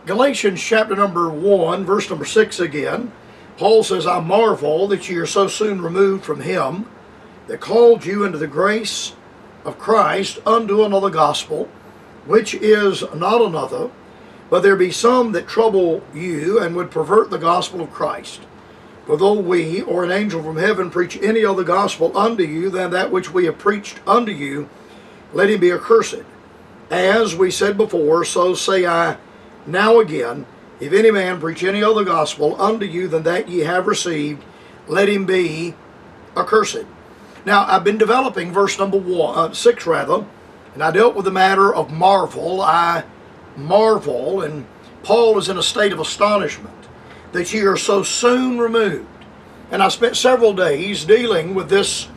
Galatians chapter number 1, verse number 6 again. Paul says, I marvel that ye are so soon removed from him that called you into the grace of Christ unto another gospel, which is not another, but there be some that trouble you and would pervert the gospel of Christ. For though we or an angel from heaven preach any other gospel unto you than that which we have preached unto you, let him be accursed. As we said before, so say I now again, if any man preach any other gospel unto you than that ye have received, let him be accursed. Now, I've been developing verse number 6, and I dealt with the matter of marvel. I marvel, and Paul is in a state of astonishment that ye are so soon removed. And I spent several days dealing with this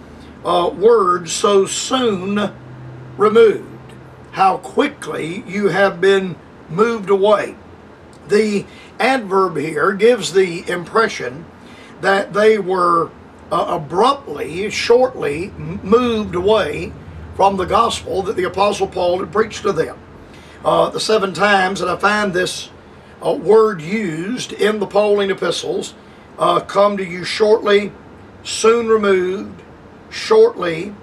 word, so soon removed. How quickly you have been moved away. The adverb here gives the impression that they were abruptly, shortly moved away from the gospel that the Apostle Paul had preached to them. The 7 times that I find this word used in the Pauline epistles, come to you shortly, soon removed, shortly,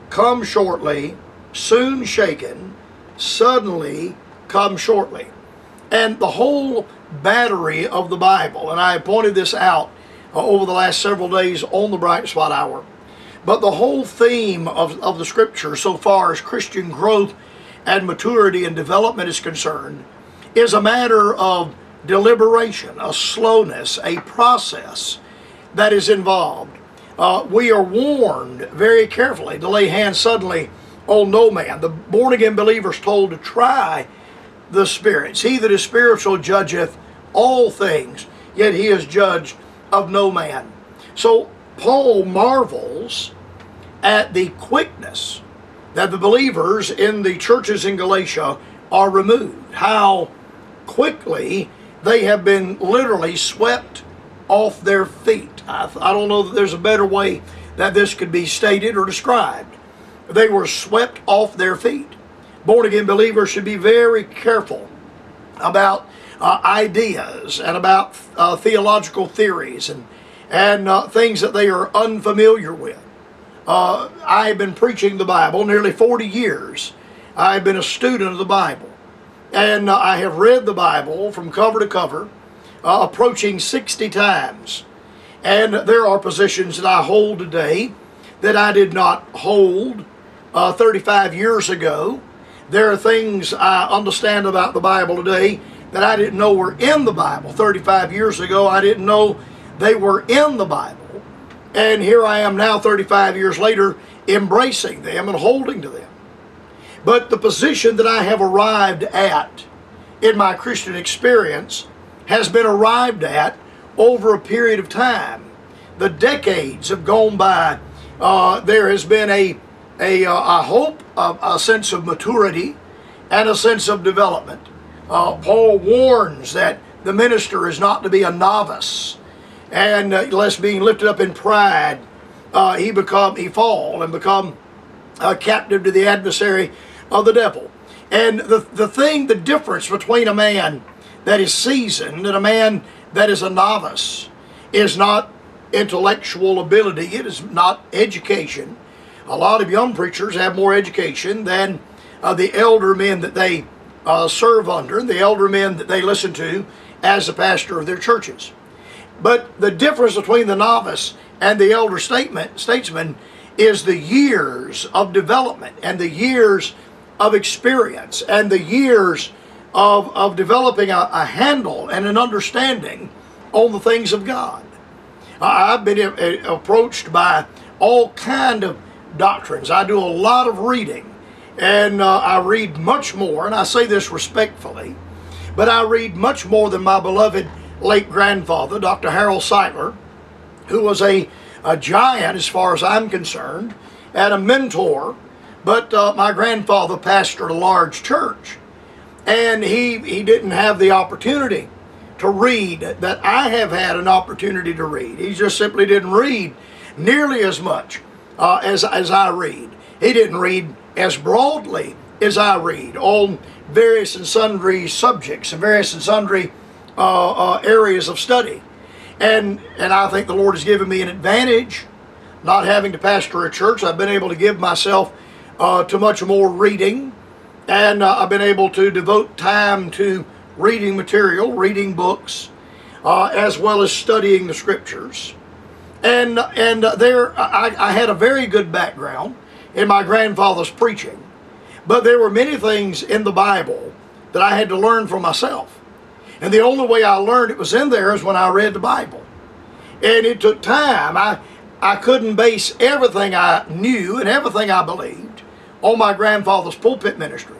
come shortly, soon shaken, suddenly come shortly. And the whole battery of the Bible, and I pointed this out over the last several days on the Bright Spot Hour, but the whole theme of the Scripture so far as Christian growth and maturity and development is concerned is a matter of deliberation, a slowness, a process that is involved. We are warned very carefully to lay hands suddenly on no man. The born-again believer is told to try the spirits. He that is spiritual judgeth all things, yet he is judged of no man. So Paul marvels at the quickness that the believers in the churches in Galatia are removed. How quickly they have been literally swept off their feet. I don't know that there's a better way that this could be stated or described. They were swept off their feet. Born-again believers should be very careful about ideas and about theological theories and things that they are unfamiliar with. I have been preaching the Bible nearly 40 years. I've been a student of the Bible. And I have read the Bible from cover to cover, approaching 60 times. And there are positions that I hold today that I did not hold 35 years ago. There are things I understand about the Bible today that I didn't know were in the Bible. 35 years ago, I didn't know they were in the Bible. And here I am now, 35 years later, embracing them and holding to them. But the position that I have arrived at in my Christian experience has been arrived at over a period of time. The decades have gone by. There has been I hope, a sense of maturity and a sense of development. Paul warns that the minister is not to be a novice, and lest being lifted up in pride, he fall and become captive to the adversary of the devil. And the difference between a man that is seasoned and a man that is a novice is not intellectual ability, it is not education. A lot of young preachers have more education than the elder men that they serve under, the elder men that they listen to as the pastor of their churches. But the difference between the novice and the elder statesman is the years of development and the years of experience and the years of developing a handle and an understanding on the things of God. I've been approached by all kind of doctrines. I do a lot of reading, and I read much more, and I say this respectfully, but I read much more than my beloved late grandfather, Dr. Harold Seitler, who was a giant as far as I'm concerned, and a mentor, but my grandfather pastored a large church, and he didn't have the opportunity to read that I have had an opportunity to read. He just simply didn't read nearly as much as I read. He didn't read as broadly as I read on various and sundry subjects and various and sundry areas of study. And I think the Lord has given me an advantage not having to pastor a church. I've been able to give myself to much more reading, and I've been able to devote time to reading material, reading books, as well as studying the scriptures. And there I had a very good background in my grandfather's preaching, but there were many things in the Bible that I had to learn for myself. And the only way I learned it was in there is when I read the Bible. And it took time. I couldn't base everything I knew and everything I believed on my grandfather's pulpit ministry.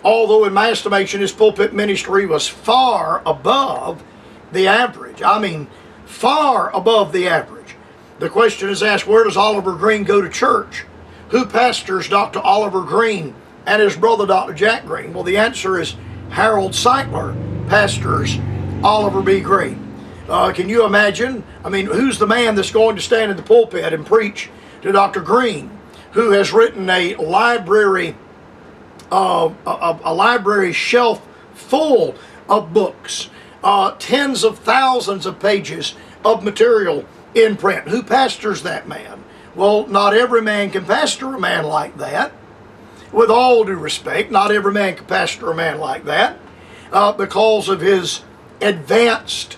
Although in my estimation his pulpit ministry was far above the average. I mean, far above the average. The question is asked, where does Oliver Green go to church? Who pastors Dr. Oliver Green and his brother Dr. Jack Green? Well, the answer is Harold Seitler pastors Oliver B. Green. Can you imagine? I mean, who's the man that's going to stand in the pulpit and preach to Dr. Green, who has written a library shelf full of books, tens of thousands of pages of material in print? Who pastors that man? Well, not every man can pastor a man like that. With all due respect, not every man can pastor a man like that because of his advanced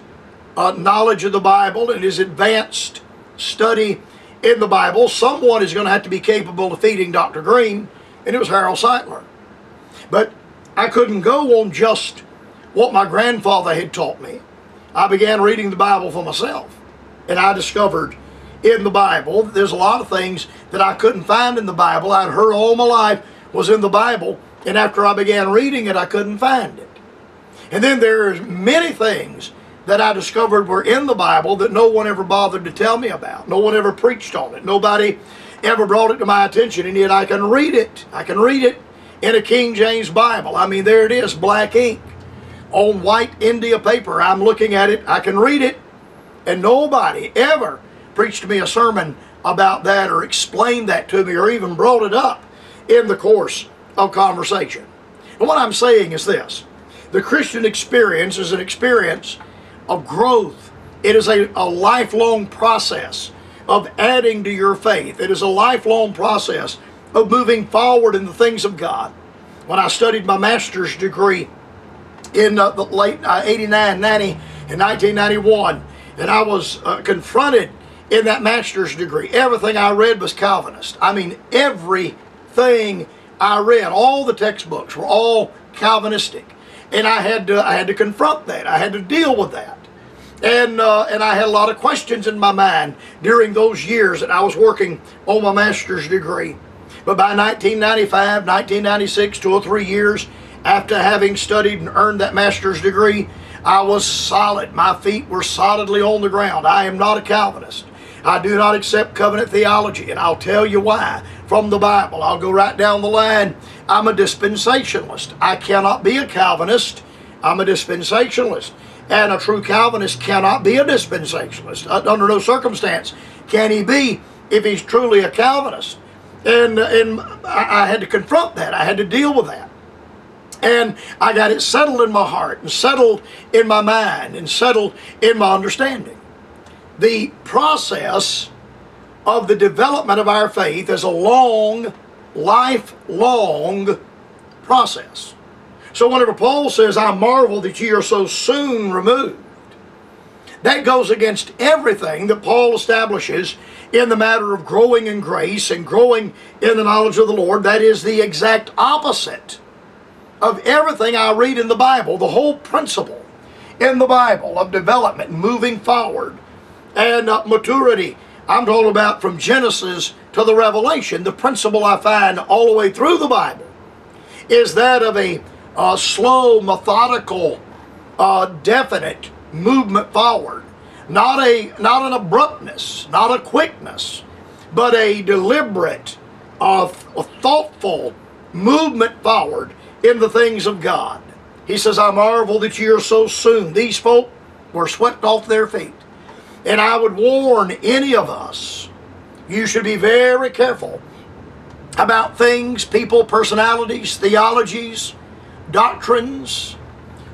knowledge of the Bible and his advanced study in the Bible. Someone is going to have to be capable of feeding Dr. Green, and it was Harold Seitler. But I couldn't go on just what my grandfather had taught me. I began reading the Bible for myself, and I discovered in the Bible there's a lot of things that I couldn't find in the Bible. I'd heard all my life was in the Bible, and after I began reading it, I couldn't find it. And then there's many things that I discovered were in the Bible that no one ever bothered to tell me about. No one ever preached on it. Nobody ever brought it to my attention, and yet I can read it. I can read it in a King James Bible. I mean, there it is, black ink on white India paper. I'm looking at it. I can read it, and nobody ever preached me a sermon about that or explained that to me or even brought it up in the course of conversation. And what I'm saying is this: the Christian experience is an experience of growth. It is a lifelong process of adding to your faith. It is a lifelong process of moving forward in the things of God. When I studied my master's degree in the late 89, 90, and 1991, and I was confronted in that master's degree, everything I read was Calvinist. I mean, everything I read, all the textbooks were all Calvinistic. And I had to confront that. I had to deal with that. And I had a lot of questions in my mind during those years that I was working on my master's degree. But by 1995, 1996, 2 or 3 years after having studied and earned that master's degree, I was solid. My feet were solidly on the ground. I am not a Calvinist. I do not accept covenant theology, and I'll tell you why from the Bible. I'll go right down the line. I'm a dispensationalist. I cannot be a Calvinist. I'm a dispensationalist. And a true Calvinist cannot be a dispensationalist. Under no circumstance can he be if he's truly a Calvinist. And I had to confront that. I had to deal with that. And I got it settled in my heart and settled in my mind and settled in my understanding. The process of the development of our faith is a long, lifelong process. So whenever Paul says, I marvel that ye are so soon removed, that goes against everything that Paul establishes in the matter of growing in grace and growing in the knowledge of the Lord. That is the exact opposite of everything I read in the Bible. The whole principle in the Bible of development, moving forward, and maturity. I'm talking about from Genesis to the Revelation. The principle I find all the way through the Bible is that of a slow, methodical, definite movement forward. Not an abruptness, not a quickness, but a deliberate, a thoughtful movement forward in the things of God. He says, I marvel that ye are so soon. These folk were swept off their feet. And I would warn any of us, you should be very careful about things, people, personalities, theologies, doctrines.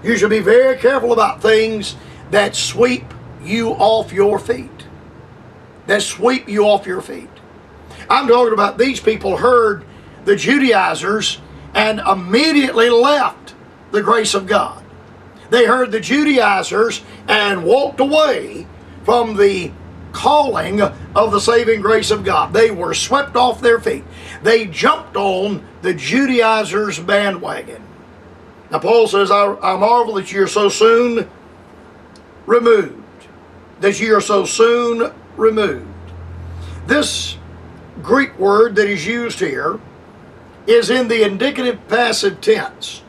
You should be very careful about things that sweep you off your feet. That sweep you off your feet. I'm talking about these people heard the Judaizers and immediately left the grace of God. They heard the Judaizers and walked away from the calling of the saving grace of God. They were swept off their feet. They jumped on the Judaizers' bandwagon. Now Paul says, I marvel that you are so soon removed. That you are so soon removed. This Greek word that is used here is in the indicative passive tense,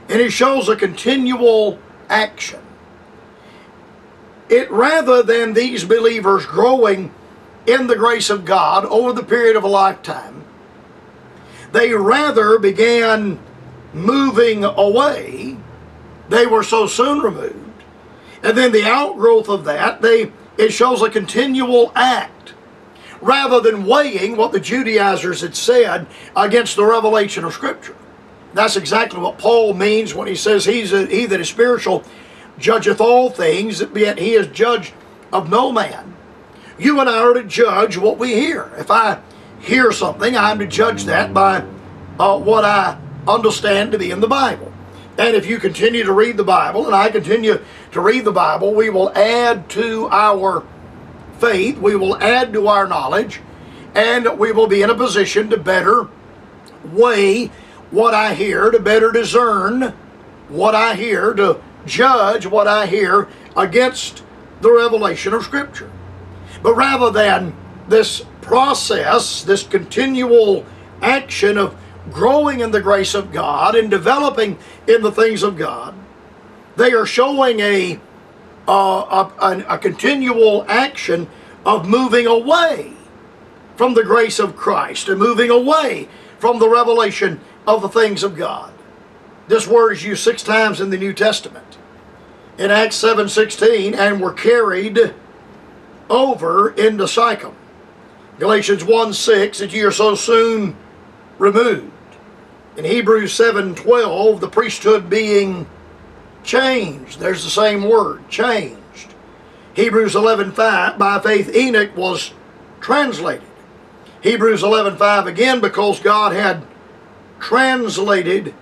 and it shows a continual action. It, rather than these believers growing in the grace of God over the period of a lifetime, they rather began moving away. They were so soon removed. And then the outgrowth of that, it shows a continual act, rather than weighing what the Judaizers had said against the revelation of Scripture. That's exactly what Paul means when he says, he that is spiritual judgeth all things, yet he is judged of no man. You and I are to judge what we hear. If I hear something, I'm to judge that by what I understand to be in the Bible. And if you continue to read the Bible, and I continue to read the Bible, we will add to our faith, we will add to our knowledge, and we will be in a position to better weigh what I hear, to better discern what I hear, to judge what I hear against the revelation of Scripture. But rather than this process, this continual action of growing in the grace of God and developing in the things of God, they are showing a continual action of moving away from the grace of Christ and moving away from the revelation of the things of God. This word is used 6 times in the New Testament. In Acts 7:16, and were carried over into Sycham. Galatians 1:6, that ye are so soon removed. In Hebrews 7:12, the priesthood being changed. There's the same word, changed. Hebrews 11:5, by faith Enoch was translated. Hebrews 11:5 again, because God had translated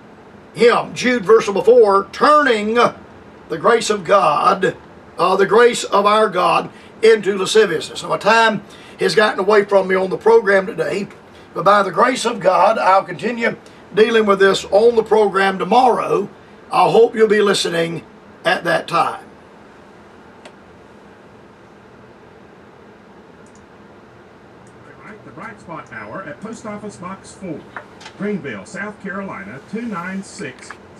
him. Jude verse before, turning the grace of God, the grace of our God into lasciviousness. Now my time has gotten away from me on the program today, but by the grace of God, I'll continue dealing with this on the program tomorrow. I hope you'll be listening at that time. The Bright Spot Hour at Post Office Box 4, Greenville, South Carolina 296